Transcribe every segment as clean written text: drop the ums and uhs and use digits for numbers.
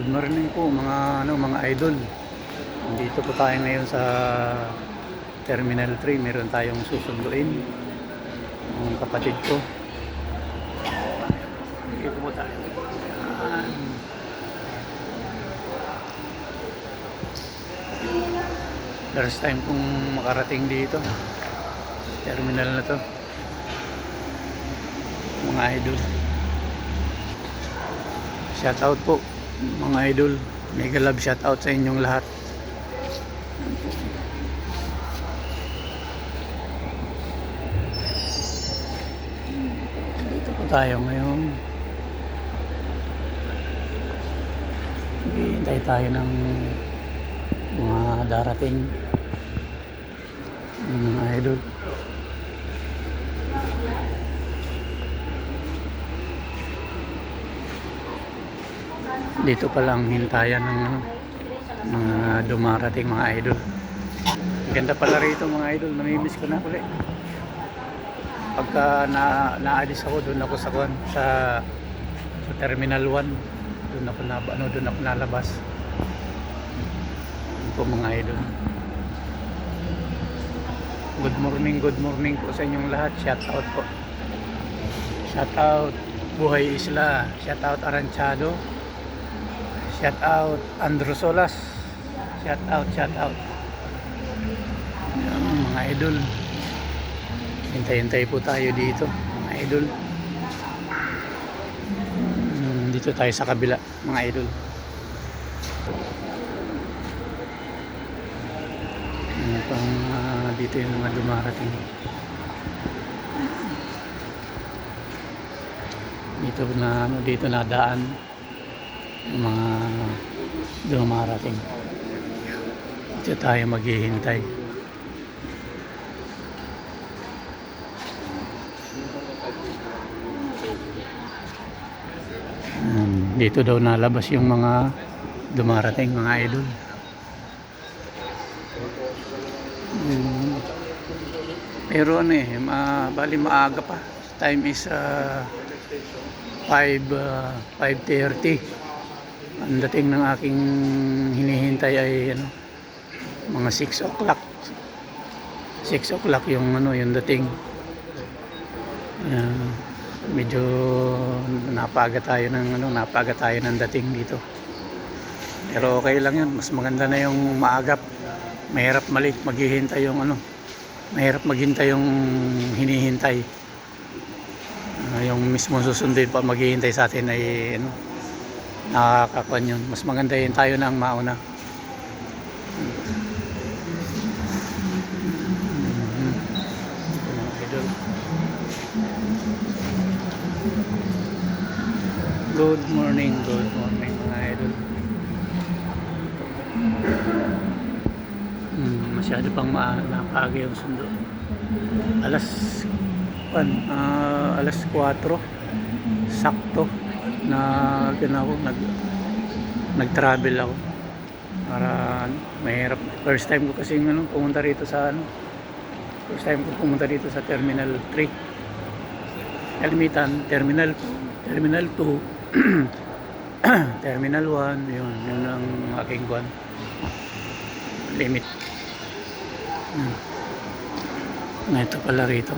Good morning po mga idol. Dito po tayo ngayon sa Terminal 3. Meron tayong susunduin. Ang kapatid ko. Dito po tayo. Ayan. First time kong makarating dito. Terminal na to. Mga idol. Shout out po mga idol. Mega love shout out sa inyong lahat. Dito po tayo ngayon. Hintay tayo ng mga darating mga idol. Dito pa lang hintayan ng mga dumarating mga idol. Ganda pala rito mga idol, namimiss ko na ulit. Pagka naalis ako, doon ako sa Terminal 1. Doon ako nalabas. Yun po mga idol. Good morning po sa inyong lahat. Shout out po. Shout out Buhay Isla. Shout out Aranchado. Shout out Andrew Solas. Shout out. Yan, mga idol. Hintay-hintay po tayo dito, mga idol. Dito tayo sa kabila, mga idol. Dito yung mga dumarating. Dito na daan yung mga dumarating. Dito tayo maghihintay. Dito daw nalabas yung mga dumarating, mga idol. Pero bali maaga pa. Time is 5:30. Ang dating ng aking hinihintay ay mga 6 o'clock. 6 o'clock yung dating. Medyo napaga tayo ng dating dito. Pero okay lang yun. Mas maganda na yung maagap. Mahirap maghihintay mahirap maghintay yung hinihintay. Yung mismo susundin pa maghihintay sa atin ay nakakakuan yun. Mas maganda yun tayo na ang mauna. Good morning mga idol. Masyado pang napaga yung sundo. Alas 4 sakto na nag-travel ako para mahirap. First time ko kasi pumunta rito sa Terminal 3. Kalimitan Terminal 2 Terminal 1 yun ang aking limit. Ito pala rito.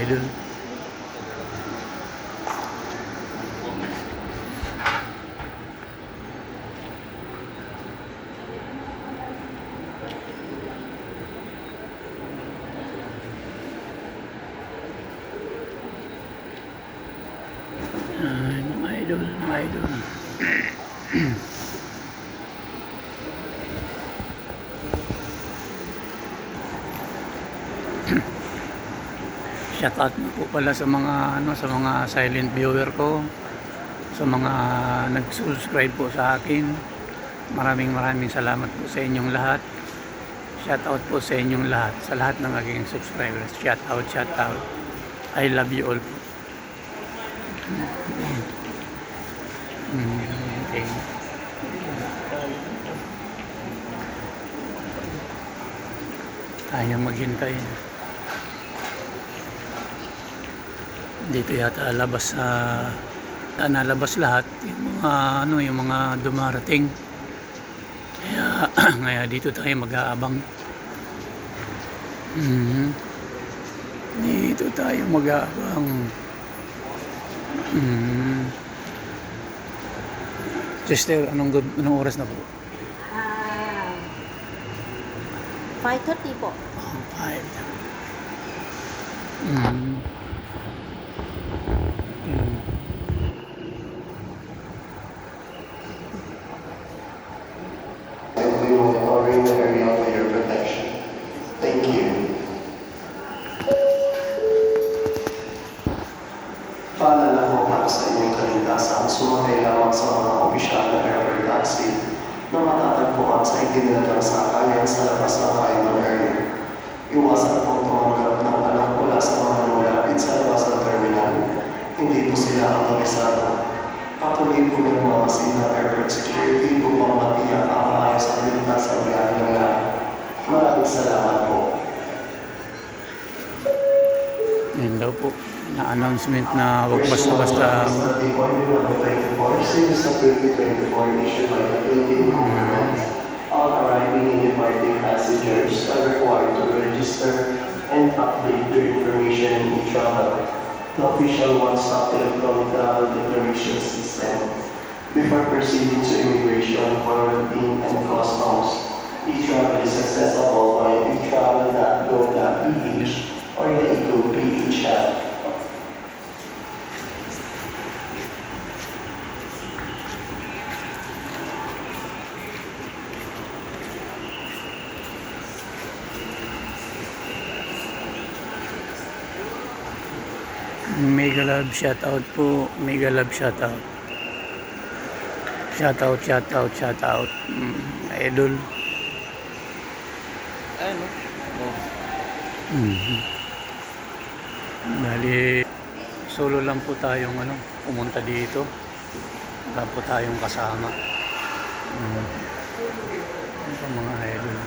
Idol. Mga idol. Shout out po pala sa mga silent viewer ko, sa mga nag-subscribe po sa akin. Maraming salamat po sa inyong lahat. Shout out po sa inyong lahat, sa lahat ng aking subscribers. Shout out. I love you all po. Okay. Ayaw maghintay. Dito yata labas sa nalabas lahat yung mga yung mga dumarating. Kaya kaya dito tayo mag-aabang. Dito tayo mag-aabang. Sister, anong oras na po? 5:30 po. 5. We will monitoring the area for your protection. Thank you. Paalala ko para sa inyong kaligtasan, sumakay lamang sa mga opisyal na airport taxi na matatagpuan sa itinilatang sakayan sa labas ng island area. Iwasan po tumanggap ng anak mula sa mga lumalapit sa labas ng terminal. Hindi po sila autorisado. Patuloy po ng mga ng airport security upang matiyak ang maayos at ligtas ang biyahe ng lahat. Maraming salamat po. Yan daw po na announcement na wag basta-basta. Since the 2024 issued by the Philippine government, all arriving and departing passengers are required to register and update their information in e-travel, the official one-stop electronic travel declaration system. Before proceeding to immigration, quarantine, and customs, e-travel is accessible via etravel.go.ph or the eGo.ph app. Mega love shoutout po. Mega love shoutout. Shoutout. Idol. Ano? Bali, solo lang po tayong pumunta dito. Wala po tayong kasama. Ano pa mga idol.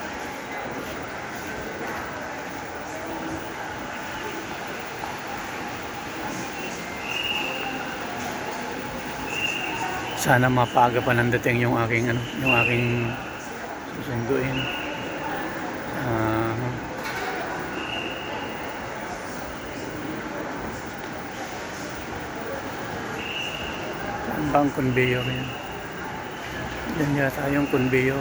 Sana mapaga pa nang dating yung aking susunduin. Saan ba ang conveyor yan? Yan yata yung conveyor.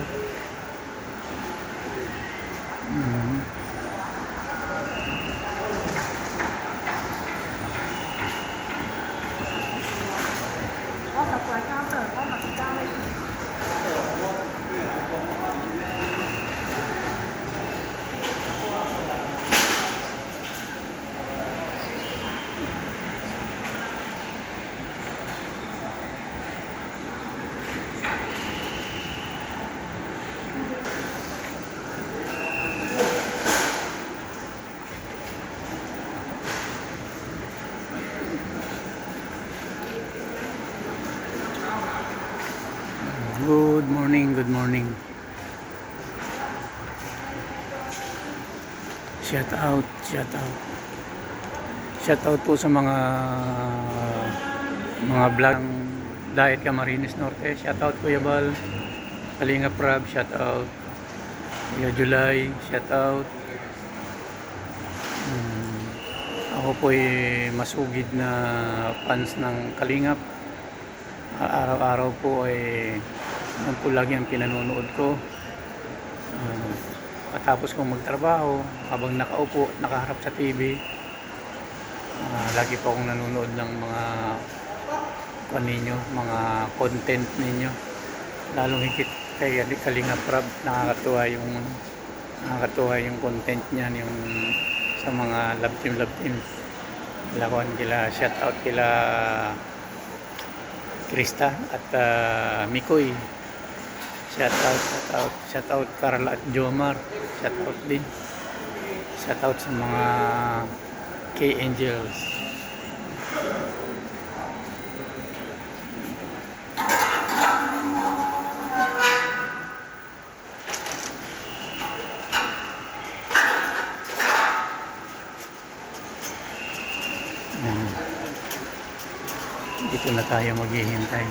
Good morning. Shout out po sa mga vlog ng Diet Camarines Norte. Shout out Kuya Bal, Kalinga Prab, shout out Kuya July, shout out. Ako po ay masugid na fans ng Kalingap. Araw-araw po ay yan po lagi ang pinanonood ko. Katapos kong magtrabaho, habang nakaupo, nakaharap sa TV, lagi po akong nanonood ng mga mga content ninyo. Lalong higit kay Kalinga Prab, nakakatuwa yung content niyan, yung sa mga love team. Shout out kila Krista at Mikoy. Shout out Carla at Jomar. Shout out din. Shout out sa mga K-Angels. Dito na tayo maghihintay.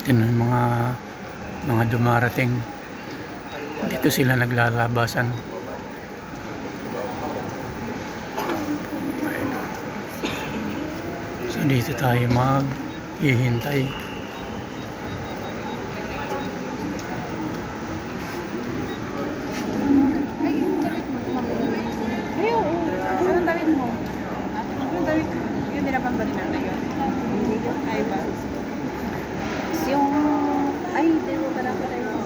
Ito na yung mga dumarating. Dito sila naglalabasan. So dito tayo maghihintay. Anong damit mo? Anong damit mo? Yung dinapanggalin natin yun. Ay ba? Yung... Ay, hindi mo pala pala yun.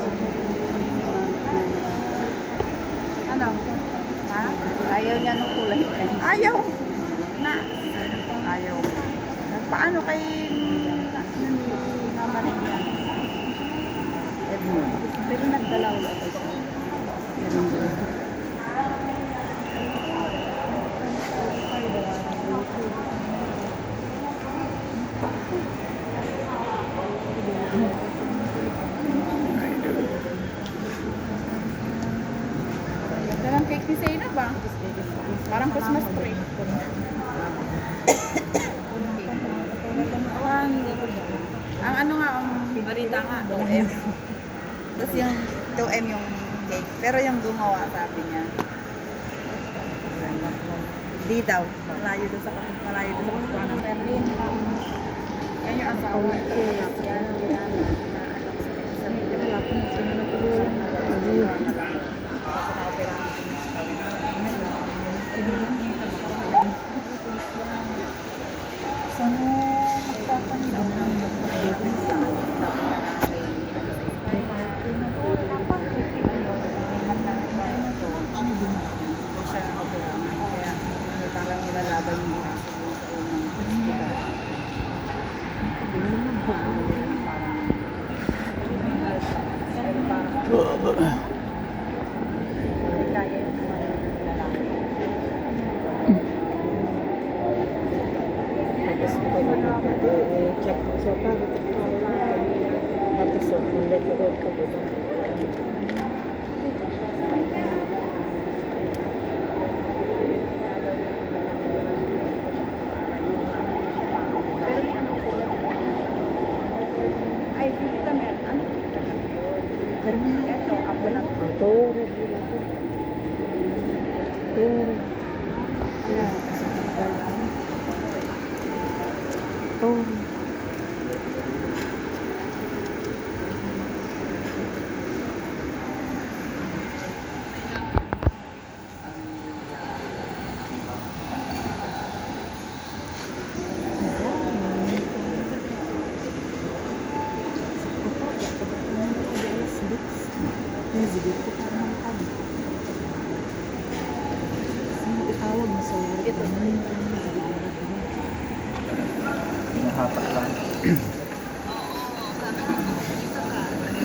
Ano? Ha? Ayaw niya nung kulay. Ayaw! Na! Ayaw. Paano kay... Mama rin yan? Pero nagdalaw ako siya. Dalang cake ni Zayna ba? Parang Christmas tree. Ang ano nga, ang balita nga, 2M. Tapos yung 2M yung cake. Pero yung gumawa, sabi niya, di daw. Malayo doon sa kasukanan. Yan yung asawa. Yan ang ginamit na anak sa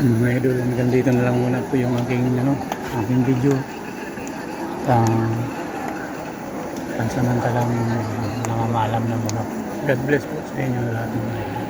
Mga idol, hanggang dito na lang muna po yung aking video. Pansamantalang nangangalam ng mga God bless po sa inyo lahat ng mga idol.